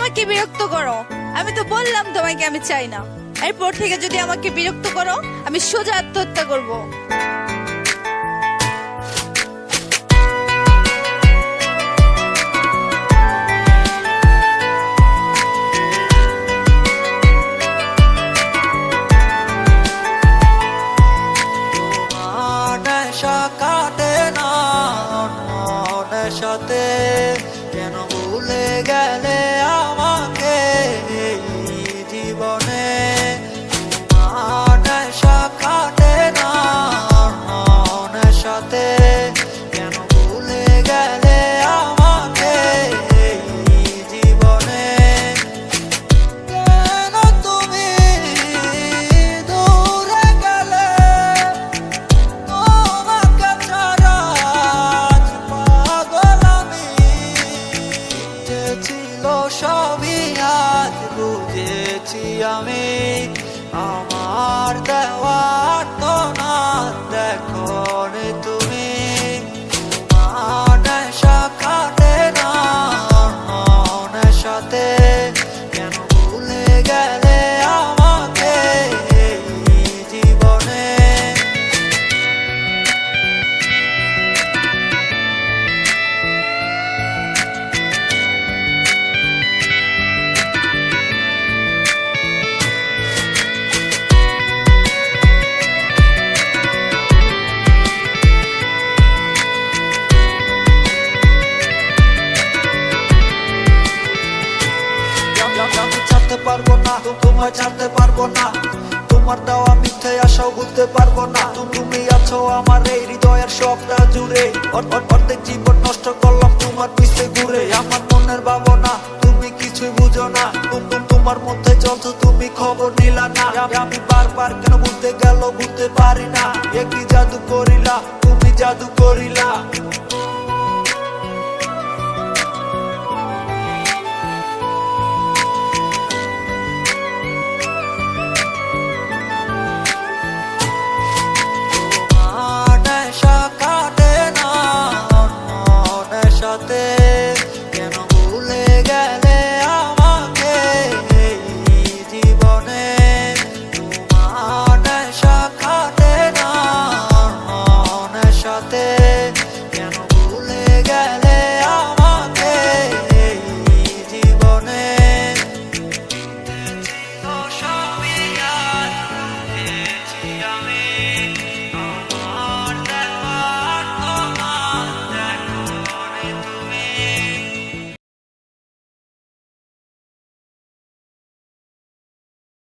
আমাকে বিরক্ত করো। আমি তো বললাম তোমাকে আমি চাই না। এরপর থেকে যদি আমাকে বিরক্ত করো আমি সোজা আত্মহত্যা করব। নেশা কাটে না নেশাতে, কেন ভুলে গেলে আমাকে এই জীবনে। নেশা কাটে না নেশাতে, কেন ভুলে গেলে আমাকে এই জীবনে। কেন তুমি দূরে গেলে, তোমাকে ছাড়া আজ পাগল আমি। যে ছিল সবই আজ বুঝেছি আমি, আমার দেওয়ার তো না দেখো রে তুমি। নেশা কাটে না নেশাতে, কেন ভুলে গেলে আমাকে এই জীবনে। আমি ছাড়তে পারবো না, তোমায় ছাড়তে পারবো না। তোমার দেওয়া মিথ্যে আশাও ভুলতে পারবো না। তুমি আছো আমার এই হৃদয়ের সবটা জুড়ে। অর্ধেক জীবন নষ্ট করলাম তোমার পিছে ঘুরে। আমার মনের ভাবনা তুমি কিছুই বুঝো না। তোমার মধ্যে চলছো তুমি খবর নিলা না। আমি বারবার কেন বুঝতে গেল বুঝতে পারি না। একই জাদু করিলা তুমি জাদু করিলা। নেশা কাটে না নেশাতে, কেন ভুলে গেলে